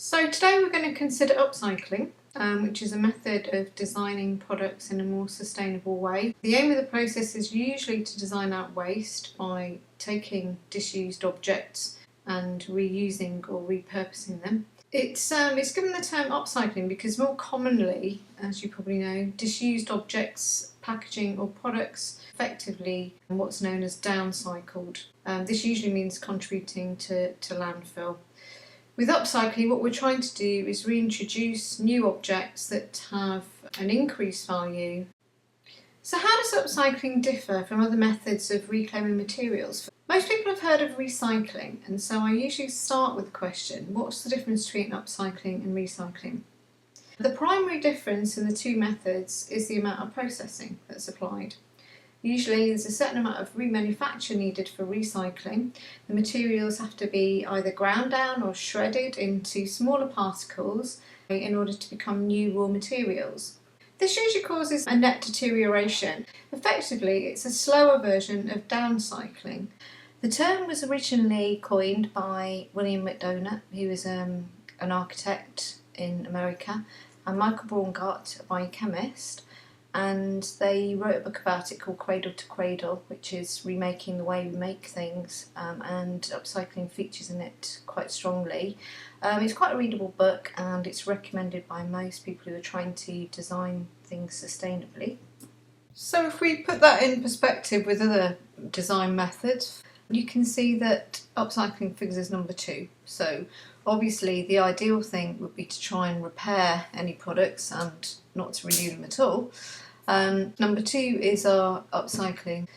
So today we're going to consider upcycling, which is a method of designing products in a more sustainable way. The aim of the process is usually to design out waste by taking disused objects and reusing or repurposing them. It's given the term upcycling because more commonly, as you probably know, disused objects, packaging or products effectively what's known as downcycled. This usually means contributing to landfill. With upcycling, what we're trying to do is reintroduce new objects that have an increased value. So how does upcycling differ from other methods of reclaiming materials? Most people have heard of recycling, and so I usually start with the question, what's the difference between upcycling and recycling? The primary difference in the two methods is the amount of processing that's applied. Usually there's a certain amount of remanufacture needed for recycling. The materials have to be either ground down or shredded into smaller particles in order to become new raw materials. This usually causes a net deterioration. Effectively, it's a slower version of downcycling. The term was originally coined by William McDonough, who was an architect in America, and Michael Braungart, a biochemist. And they wrote a book about it called Cradle to Cradle, which is remaking the way we make things, and upcycling features in it quite strongly. It's quite a readable book and it's recommended by most people who are trying to design things sustainably. So if we put that in perspective with other design methods, you can see that upcycling figures as number 2. So obviously the ideal thing would be to try and repair any products and not to renew them at all. Number 2 is our upcycling.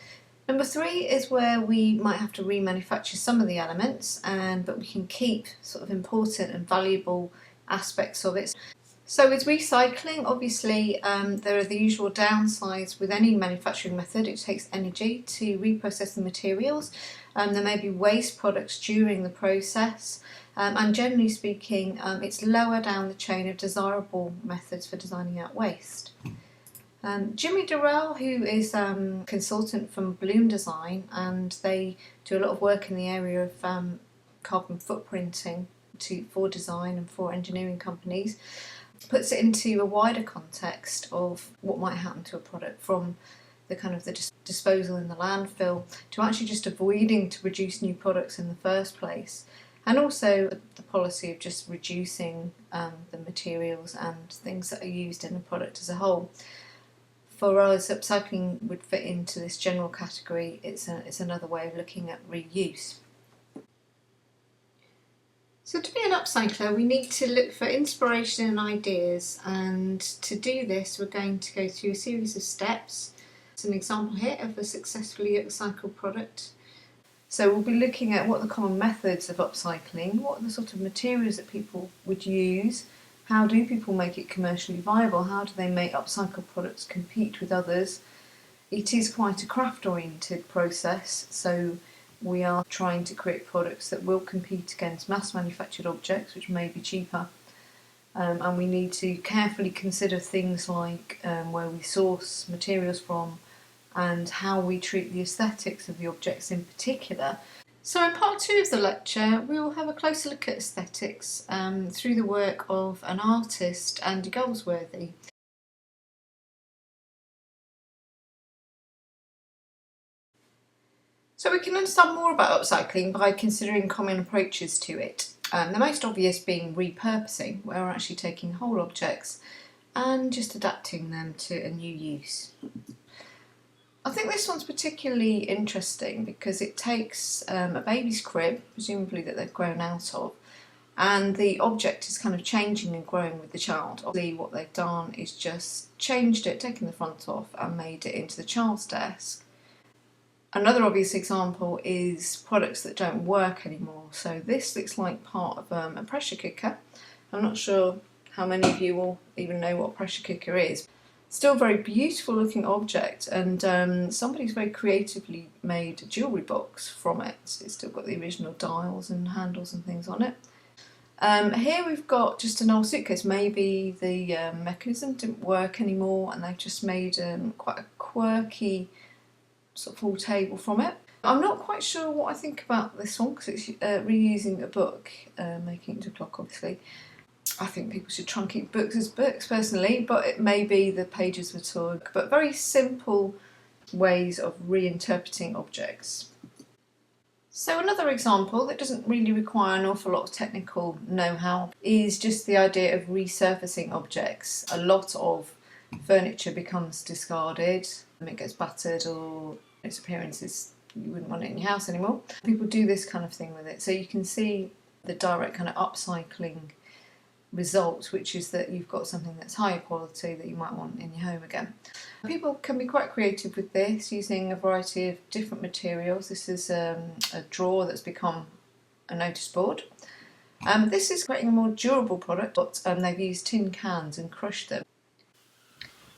Number 3 is where we might have to remanufacture some of the elements, but we can keep sort of important and valuable aspects of it. So with recycling, obviously there are the usual downsides with any manufacturing method. It takes energy to reprocess the materials. There may be waste products during the process, and generally speaking it's lower down the chain of desirable methods for designing out waste. Jimmy Durrell, who is a consultant from Bloom Design, and they do a lot of work in the area of carbon footprinting for design and for engineering companies, puts it into a wider context of what might happen to a product, from the kind of the disposal in the landfill to actually just avoiding to produce new products in the first place, and also the policy of just reducing the materials and things that are used in a product as a whole. For us, upcycling would fit into this general category. It's another way of looking at reuse. So to be an upcycler, we need to look for inspiration and ideas, and to do this we're going to go through a series of steps. It's an example here of a successfully upcycled product. So we'll be looking at what are the common methods of upcycling, what are the sort of materials that people would use, how do people make it commercially viable, how do they make upcycled products compete with others. It is quite a craft-oriented process, so we are trying to create products that will compete against mass-manufactured objects, which may be cheaper. And we need to carefully consider things like where we source materials from and how we treat the aesthetics of the objects in particular. So in part 2 of the lecture, we will have a closer look at aesthetics through the work of an artist, Andy Goldsworthy. So we can understand more about upcycling by considering common approaches to it. The most obvious being repurposing, where we're actually taking whole objects and just adapting them to a new use. I think this one's particularly interesting because it takes a baby's crib, presumably that they've grown out of, and the object is kind of changing and growing with the child. Obviously what they've done is just changed it, taken the front off and made it into the child's desk. Another obvious example is products that don't work anymore. So this looks like part of a pressure cooker. I'm not sure how many of you will even know what a pressure cooker is. Still a very beautiful looking object, and somebody's very creatively made a jewellery box from it. So it's still got the original dials and handles and things on it. Here we've got just an old suitcase. Maybe the mechanism didn't work anymore and they've just made quite a quirky sort of full table from it. I'm not quite sure what I think about this one because it's reusing a book, making it into a clock obviously. I think people should try and keep books as books personally, but it may be the pages were torn. But very simple ways of reinterpreting objects. So another example that doesn't really require an awful lot of technical know-how is just the idea of resurfacing objects. A lot of furniture becomes discarded, it gets battered, or its appearance is, you wouldn't want it in your house anymore. People do this kind of thing with it. So you can see the direct kind of upcycling result, which is that you've got something that's higher quality that you might want in your home again. People can be quite creative with this, using a variety of different materials. This is a drawer that's become a notice board. This is creating a more durable product, but they've used tin cans and crushed them.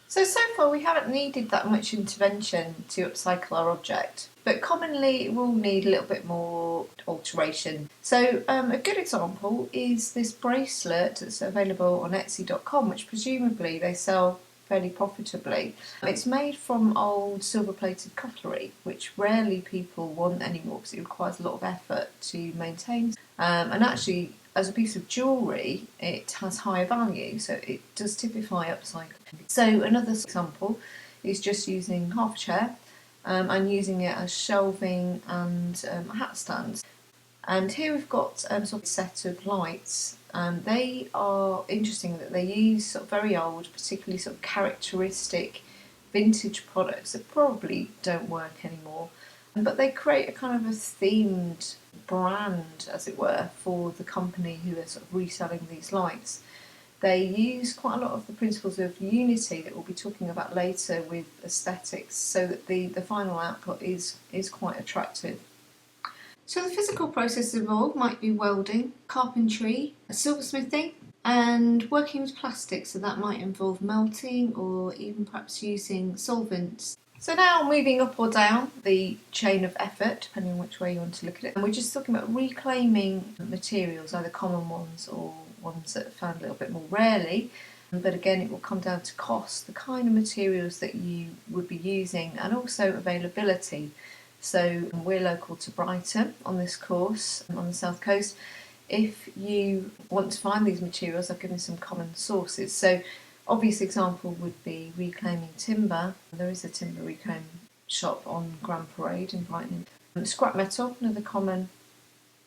So far we haven't needed that much intervention to upcycle our object, but commonly it will need a little bit more alteration. So a good example is this bracelet that's available on Etsy.com, which presumably they sell fairly profitably. It's made from old silver-plated cutlery, which rarely people want anymore because it requires a lot of effort to maintain. And actually, as a piece of jewellery, it has higher value, so it does typify upcycling. So another example is just using half a chair and using it as shelving and hat stands. And here we've got sort of a set of lights. They are interesting that they use sort of very old, particularly sort of characteristic vintage products that probably don't work anymore. But they create a kind of a themed brand, as it were, for the company who are sort of reselling these lights. They use quite a lot of the principles of unity that we'll be talking about later with aesthetics, so that the final output is quite attractive. So the physical processes involved might be welding, carpentry, silversmithing, and working with plastic, so that might involve melting or even perhaps using solvents. So now moving up or down the chain of effort, depending on which way you want to look at it, and we're just talking about reclaiming materials, either common ones or ones that are found a little bit more rarely. But again, it will come down to cost, the kind of materials that you would be using, and also availability. So we're local to Brighton on this course on the south coast. If you want to find these materials, I've given some common sources. So obvious example would be reclaiming timber. There is a timber reclaim shop on Grand Parade in Brighton. Scrap metal, another common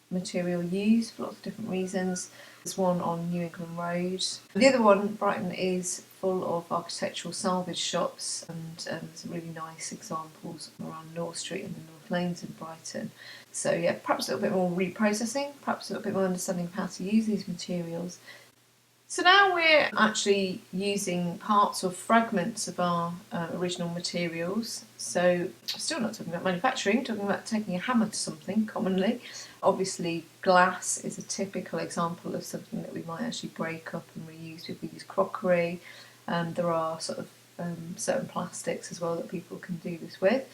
material used for lots of different reasons. There's one on New England Road. The other one, Brighton, is full of architectural salvage shops, and there's some really nice examples around North Street and the North Lanes in Brighton. So yeah, perhaps a little bit more reprocessing, perhaps a little bit more understanding of how to use these materials. So now we're actually using parts or fragments of our original materials. So still not talking about manufacturing, talking about taking a hammer to something commonly. Obviously glass is a typical example of something that we might actually break up and reuse if we use crockery. There are sort of certain plastics as well that people can do this with.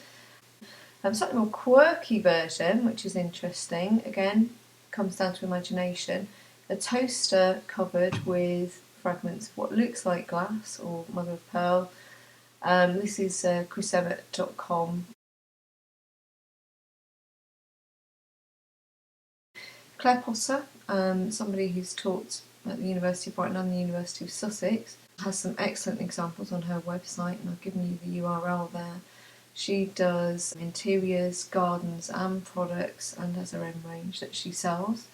Slightly more quirky version, which is interesting, again, comes down to imagination. A toaster covered with fragments of what looks like glass or mother of pearl. This is chrisemmett.com. Claire Potter, somebody who's taught at the University of Brighton and the University of Sussex, has some excellent examples on her website, and I've given you the URL there. She does interiors, gardens and products, and has her own range that she sells,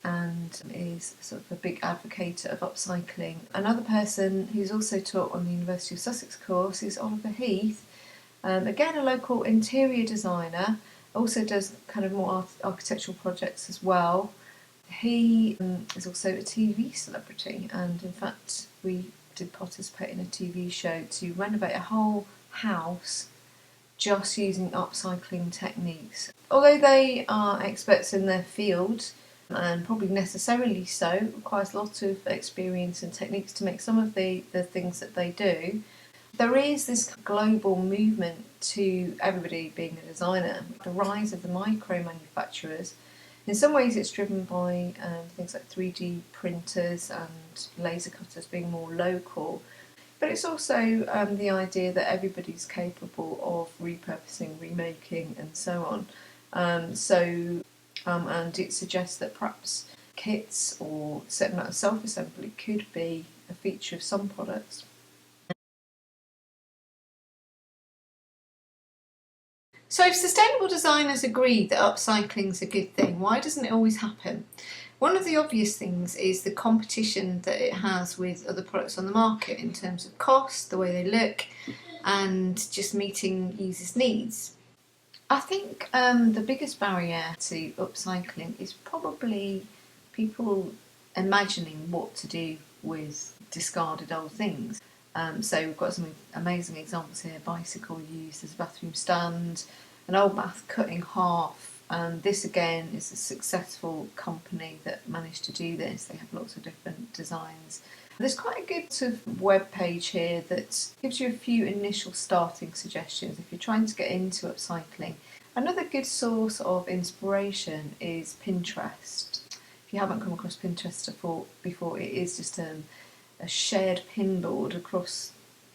and is sort of a big advocate of upcycling. Another person who's also taught on the University of Sussex course is Oliver Heath, again a local interior designer, also does kind of more architectural projects as well. He is also a TV celebrity, and in fact we did participate in a TV show to renovate a whole house just using upcycling techniques. Although they are experts in their field, and probably necessarily so, it requires a lot of experience and techniques to make some of the things that they do. There is this global movement to everybody being a designer. The rise of the micro manufacturers, in some ways it's driven by things like 3D printers and laser cutters being more local, but it's also the idea that everybody's capable of repurposing, remaking and so on. And it suggests that perhaps kits or a certain amount of self-assembly could be a feature of some products. So if sustainable designers agree that upcycling is a good thing, why doesn't it always happen? One of the obvious things is the competition that it has with other products on the market in terms of cost, the way they look, and just meeting users' needs. I think the biggest barrier to upcycling is probably people imagining what to do with discarded old things. So we've got some amazing examples here: bicycle used as a bathroom stand, an old bath cut in half. And this again is a successful company that managed to do this. They have lots of different designs. There's quite a good sort of web page here that gives you a few initial starting suggestions if you're trying to get into upcycling. Another good source of inspiration is Pinterest. If you haven't come across Pinterest before, it is just a shared pinboard across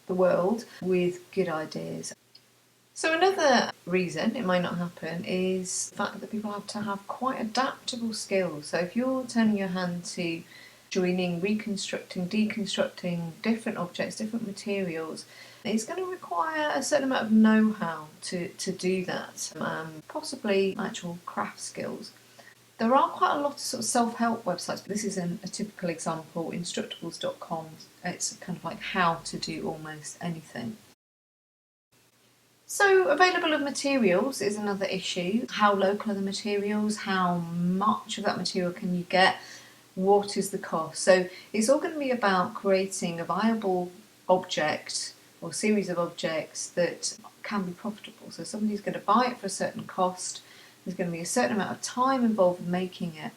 the world with good ideas. So another reason it might not happen is the fact that people have to have quite adaptable skills. So if you're turning your hand to joining, reconstructing, deconstructing different objects, different materials, it's going to require a certain amount of know-how to do that, possibly actual craft skills. There are quite a lot of sort of self-help websites, but this is a typical example, instructables.com. It's kind of like how to do almost anything. So available of materials is another issue. How local are the materials? How much of that material can you get? What is the cost? So it's all going to be about creating a viable object or series of objects that can be profitable. So somebody's going to buy it for a certain cost. There's going to be a certain amount of time involved in making it.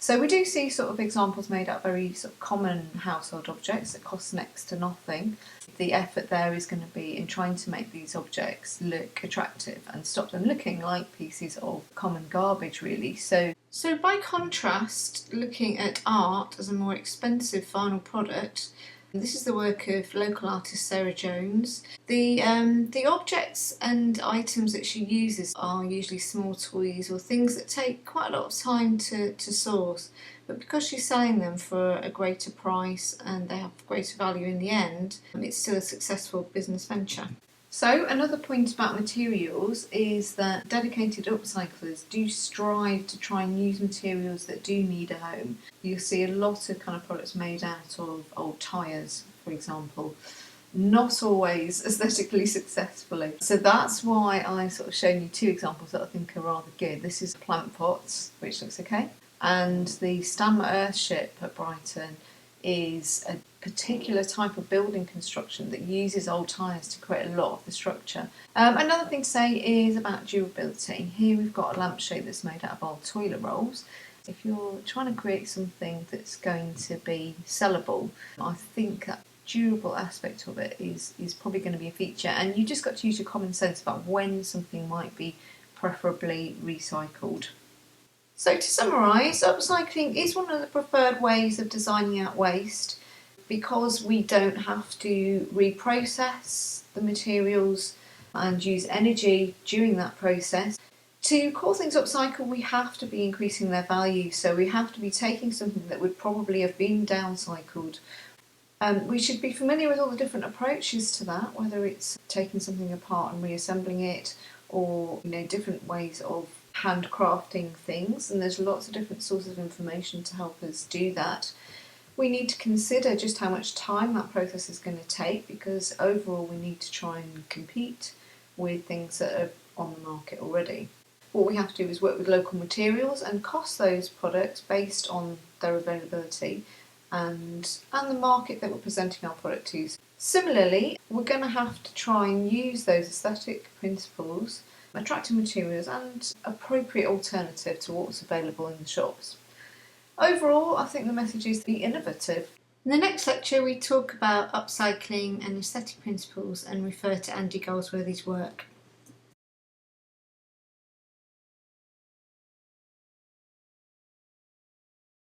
So we do see sort of examples made out of very sort of common household objects that cost next to nothing. The effort there is going to be in trying to make these objects look attractive and stop them looking like pieces of common garbage, really. So by contrast, looking at art as a more expensive final product, this is the work of local artist Sarah Jones. The objects and items that she uses are usually small toys or things that take quite a lot of time to source, but because she's selling them for a greater price and they have greater value in the end, it's still a successful business venture. So another point about materials is that dedicated upcyclers do strive to try and use materials that do need a home. You'll see a lot of kind of products made out of old tyres, for example, not always aesthetically successfully. So that's why I've sort of shown you two examples that I think are rather good. This is plant pots, which looks okay, and the Stanmer Earthship at Brighton is a particular type of building construction that uses old tyres to create a lot of the structure. Another thing to say is about durability. Here we've got a lampshade that's made out of old toilet rolls. If you're trying to create something that's going to be sellable, I think that durable aspect of it is probably going to be a feature, and you just got to use your common sense about when something might be preferably recycled. So to summarise, upcycling is one of the preferred ways of designing out waste because we don't have to reprocess the materials and use energy during that process. To call things upcycle, we have to be increasing their value, so we have to be taking something that would probably have been downcycled. We should be familiar with all the different approaches to that, whether it's taking something apart and reassembling it, or different ways of handcrafting things, and there's lots of different sources of information to help us do that. We need to consider just how much time that process is going to take, because overall we need to try and compete with things that are on the market already. What we have to do is work with local materials and cost those products based on their availability and the market that we're presenting our product to. Similarly, we're going to have to try and use those aesthetic principles, attractive materials and appropriate alternative to what's available in the shops. Overall, I think the message is to be innovative. In the next lecture we talk about upcycling and aesthetic principles and refer to Andy Goldsworthy's work.